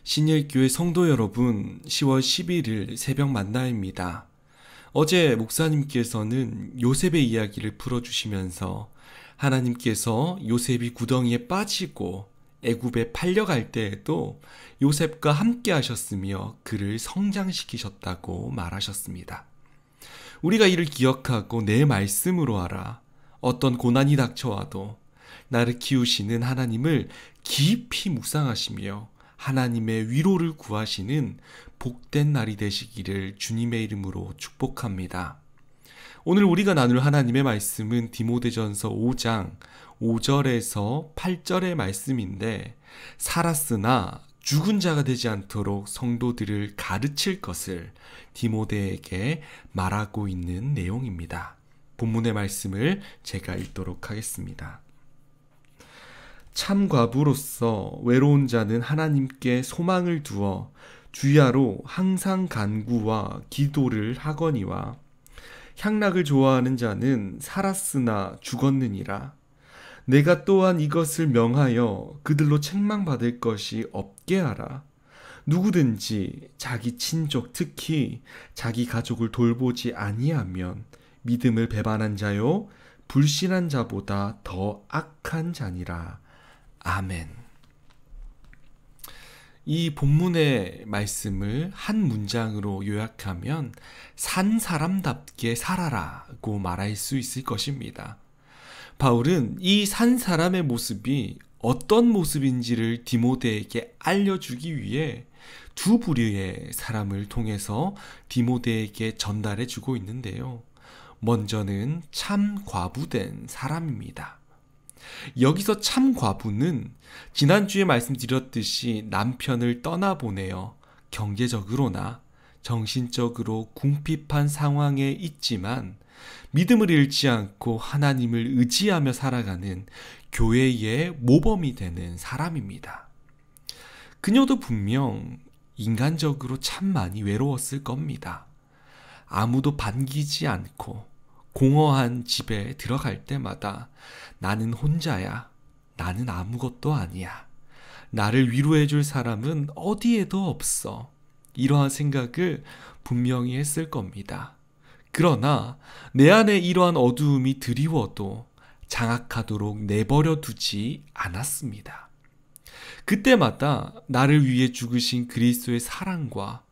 신일교회 성도 여러분, 10월 11일 새벽 만나입니다. 어제 목사님께서는 요셉의 이야기를 풀어주시면서 하나님께서 요셉이 구덩이에 빠지고 애굽에 팔려갈 때에도 요셉과 함께 하셨으며 그를 성장시키셨다고 말하셨습니다. 우리가 이를 기억하고 내 말씀으로 알아 어떤 고난이 닥쳐와도 나를 키우시는 하나님을 깊이 묵상하시며 하나님의 위로를 구하시는 복된 날이 되시기를 주님의 이름으로 축복합니다. 오늘 우리가 나눌 하나님의 말씀은 디모데전서 5장 5절에서 8절의 말씀인데, 살았으나 죽은 자가 되지 않도록 성도들을 가르칠 것을 디모데에게 말하고 있는 내용입니다. 본문의 말씀을 제가 읽도록 하겠습니다. 참 과부로서 외로운 자는 하나님께 소망을 두어 주야로 항상 간구와 기도를 하거니와, 향락을 좋아하는 자는 살았으나 죽었느니라. 내가 또한 이것을 명하여 그들로 책망받을 것이 없게 하라. 누구든지 자기 친족, 특히 자기 가족을 돌보지 아니하면 믿음을 배반한 자요 불신한 자보다 더 악한 자니라. 아멘. 이 본문의 말씀을 한 문장으로 요약하면 산 사람답게 살아라고 말할 수 있을 것입니다. 바울은 이 산 사람의 모습이 어떤 모습인지를 디모데에게 알려주기 위해 두 부류의 사람을 통해서 디모데에게 전달해 주고 있는데요. 먼저는 참 과부된 사람입니다. 여기서 참 과부는 지난주에 말씀드렸듯이 남편을 떠나보내어 경제적으로나 정신적으로 궁핍한 상황에 있지만 믿음을 잃지 않고 하나님을 의지하며 살아가는 교회의 모범이 되는 사람입니다. 그녀도 분명 인간적으로 참 많이 외로웠을 겁니다. 아무도 반기지 않고 공허한 집에 들어갈 때마다 나는 혼자야, 나는 아무것도 아니야, 나를 위로해줄 사람은 어디에도 없어, 이러한 생각을 분명히 했을 겁니다. 그러나 내 안에 이러한 어두움이 드리워도 장악하도록 내버려 두지 않았습니다. 그때마다 나를 위해 죽으신 그리스도의 사랑과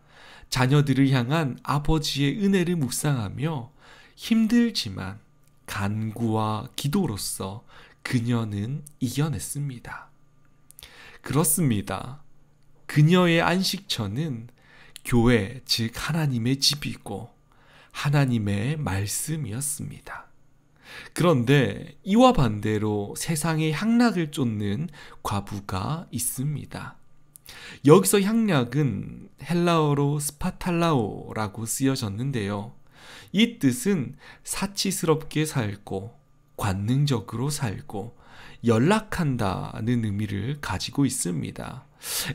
자녀들을 향한 아버지의 은혜를 묵상하며 힘들지만 간구와 기도로서 그녀는 이겨냈습니다. 그렇습니다. 그녀의 안식처는 교회, 즉 하나님의 집이고 하나님의 말씀이었습니다. 그런데 이와 반대로 세상의 향락을 쫓는 과부가 있습니다. 여기서 향락은 헬라어로 스파탈라오라고 쓰여졌는데요. 이 뜻은 사치스럽게 살고 관능적으로 살고 연락한다는 의미를 가지고 있습니다.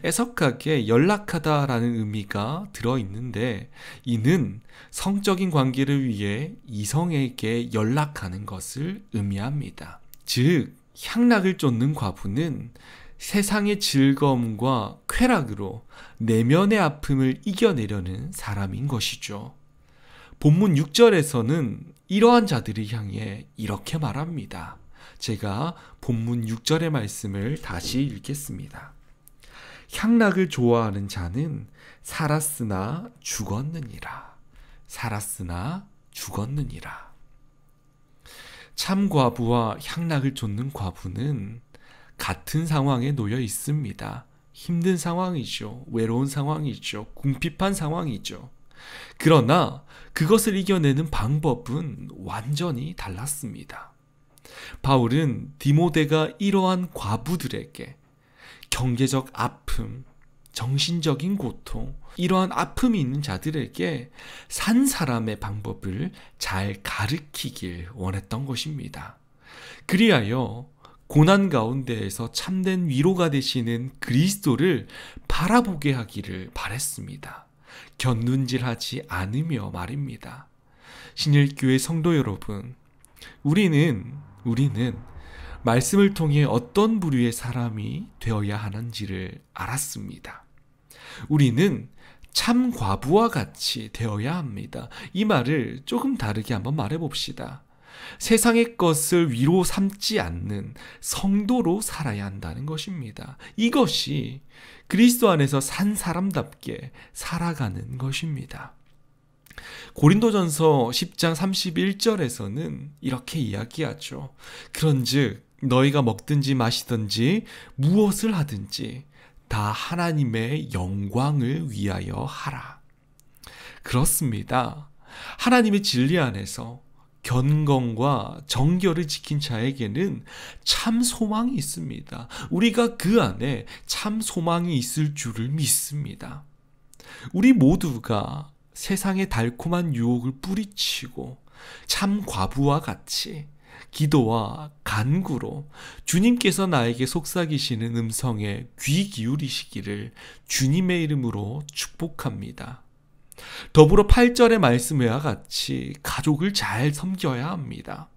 애석하게 연락하다라는 의미가 들어있는데, 이는 성적인 관계를 위해 이성에게 연락하는 것을 의미합니다. 즉, 향락을 쫓는 과부는 세상의 즐거움과 쾌락으로 내면의 아픔을 이겨내려는 사람인 것이죠. 본문 6절에서는 이러한 자들을 향해 이렇게 말합니다. 제가 본문 6절의 말씀을 다시 읽겠습니다. 향락을 좋아하는 자는 살았으나 죽었느니라. 살았으나 죽었느니라. 참 과부와 향락을 쫓는 과부는 같은 상황에 놓여 있습니다. 힘든 상황이죠. 외로운 상황이죠. 궁핍한 상황이죠. 그러나 그것을 이겨내는 방법은 완전히 달랐습니다. 바울은 디모데가 이러한 과부들에게 경제적 아픔, 정신적인 고통, 이러한 아픔이 있는 자들에게 산 사람의 방법을 잘 가르치길 원했던 것입니다. 그리하여 고난 가운데에서 참된 위로가 되시는 그리스도를 바라보게 하기를 바랬습니다. 곁눈질하지 않으며 말입니다. 신일교회 성도 여러분, 우리는 말씀을 통해 어떤 부류의 사람이 되어야 하는지를 알았습니다. 우리는 참 과부와 같이 되어야 합니다. 이 말을 조금 다르게 한번 말해 봅시다. 세상의 것을 위로 삼지 않는 성도로 살아야 한다는 것입니다. 이것이 그리스도 안에서 산 사람답게 살아가는 것입니다. 고린도전서 10장 31절에서는 이렇게 이야기하죠. 그런즉 너희가 먹든지 마시든지 무엇을 하든지 다 하나님의 영광을 위하여 하라. 그렇습니다. 하나님의 진리 안에서 견건과 정결을 지킨 자에게는 참 소망이 있습니다. 우리가 그 안에 참 소망이 있을 줄을 믿습니다. 우리 모두가 세상의 달콤한 유혹을 뿌리치고 참 과부와 같이 기도와 간구로 주님께서 나에게 속삭이시는 음성에 귀 기울이시기를 주님의 이름으로 축복합니다. 더불어 8절의 말씀과 같이 가족을 잘 섬겨야 합니다.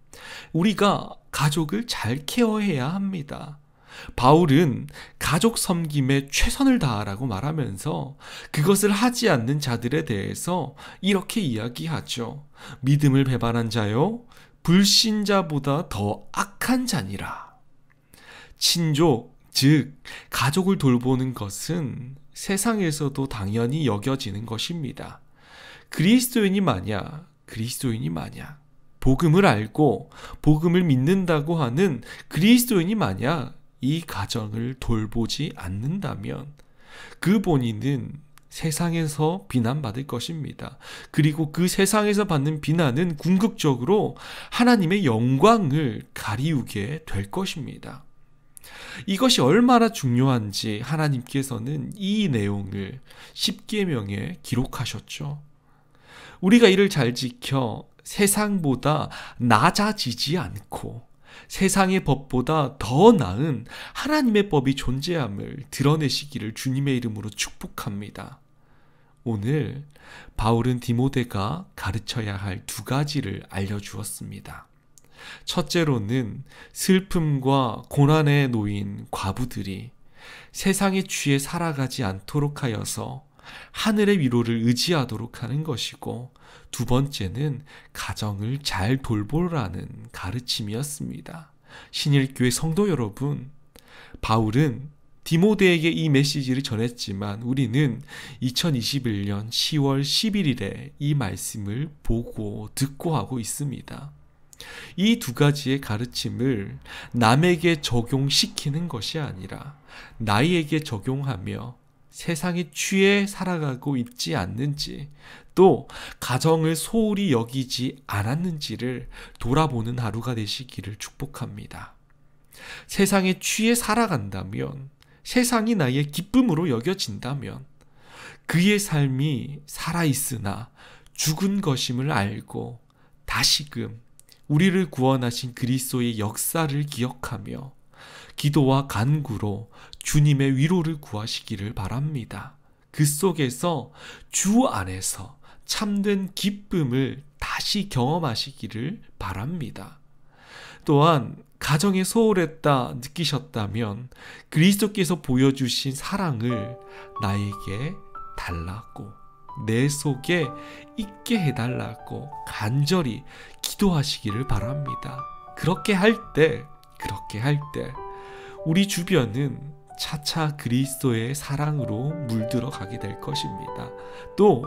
우리가 가족을 잘 케어해야 합니다. 바울은 가족 섬김에 최선을 다하라고 말하면서 그것을 하지 않는 자들에 대해서 이렇게 이야기하죠. 믿음을 배반한 자요, 불신자보다 더 악한 자니라. 친족, 즉 가족을 돌보는 것은 세상에서도 당연히 여겨지는 것입니다. 그리스도인이 마냥 복음을 알고 복음을 믿는다고 하는 그리스도인이 마냥 이 가정을 돌보지 않는다면 그 본인은 세상에서 비난받을 것입니다. 그리고 그 세상에서 받는 비난은 궁극적으로 하나님의 영광을 가리우게 될 것입니다. 이것이 얼마나 중요한지 하나님께서는 이 내용을 십계명에 기록하셨죠. 우리가 이를 잘 지켜 세상보다 낮아지지 않고 세상의 법보다 더 나은 하나님의 법이 존재함을 드러내시기를 주님의 이름으로 축복합니다. 오늘 바울은 디모데가 가르쳐야 할 두 가지를 알려주었습니다. 첫째로는 슬픔과 고난에 놓인 과부들이 세상의 취에 살아가지 않도록 하여서 하늘의 위로를 의지하도록 하는 것이고, 두 번째는 가정을 잘 돌보라는 가르침이었습니다. 신일교회 성도 여러분, 바울은 디모데에게 이 메시지를 전했지만 우리는 2021년 10월 11일에 이 말씀을 보고 듣고 하고 있습니다. 이 두 가지의 가르침을 남에게 적용시키는 것이 아니라 나에게 적용하며 세상에 취해 살아가고 있지 않는지, 또 가정을 소홀히 여기지 않았는지를 돌아보는 하루가 되시기를 축복합니다. 세상에 취해 살아간다면, 세상이 나의 기쁨으로 여겨진다면 그의 삶이 살아있으나 죽은 것임을 알고 다시금 우리를 구원하신 그리스도의 역사를 기억하며 기도와 간구로 주님의 위로를 구하시기를 바랍니다. 그 속에서 주 안에서 참된 기쁨을 다시 경험하시기를 바랍니다. 또한 가정에 소홀했다 느끼셨다면 그리스도께서 보여주신 사랑을 나에게 달라고, 내 속에 있게 해달라고 간절히 기도하시기를 바랍니다. 그렇게 할 때 우리 주변은 차차 그리스도의 사랑으로 물들어 가게 될 것입니다. 또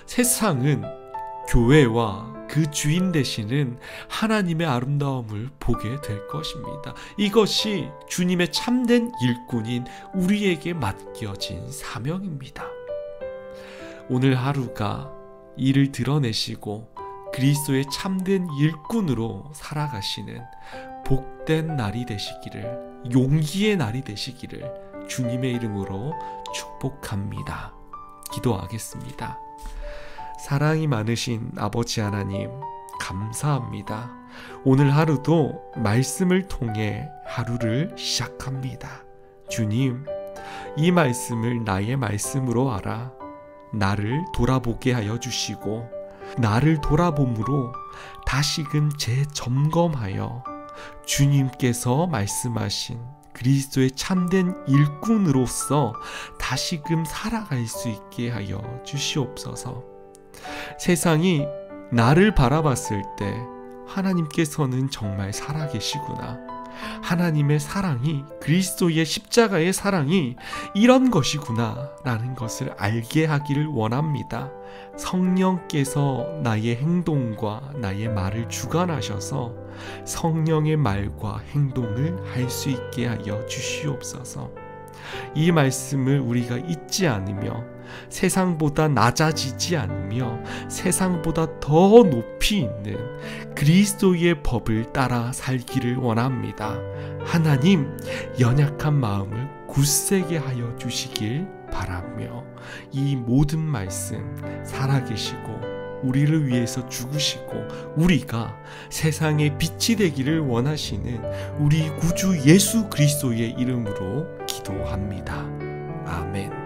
세상은 교회와 그 주인 되시는 하나님의 아름다움을 보게 될 것입니다. 이것이 주님의 참된 일꾼인 우리에게 맡겨진 사명입니다. 오늘 하루가 이를 드러내시고 그리스도의 참된 일꾼으로 살아가시는 복된 날이 되시기를, 용기의 날이 되시기를 주님의 이름으로 축복합니다. 기도하겠습니다. 사랑이 많으신 아버지 하나님, 감사합니다. 오늘 하루도 말씀을 통해 하루를 시작합니다. 주님, 이 말씀을 나의 말씀으로 알아 나를 돌아보게 하여 주시고, 나를 돌아봄으로 다시금 재점검하여 주님께서 말씀하신 그리스도의 참된 일꾼으로서 다시금 살아갈 수 있게 하여 주시옵소서. 세상이 나를 바라봤을 때 하나님께서는 정말 살아계시구나. 하나님의 사랑이, 그리스도의 십자가의 사랑이 이런 것이구나 라는 것을 알게 하기를 원합니다. 성령께서 나의 행동과 나의 말을 주관하셔서 성령의 말과 행동을 할 수 있게 하여 주시옵소서. 이 말씀을 우리가 잊지 않으며 세상보다 낮아지지 않으며 세상보다 더 높이 있는 그리스도의 법을 따라 살기를 원합니다. 하나님, 연약한 마음을 굳세게 하여 주시길 바라며 이 모든 말씀 살아계시고 우리를 위해서 죽으시고 우리가 세상의 빛이 되기를 원하시는 우리 구주 예수 그리스도의 이름으로 기도합니다. 아멘.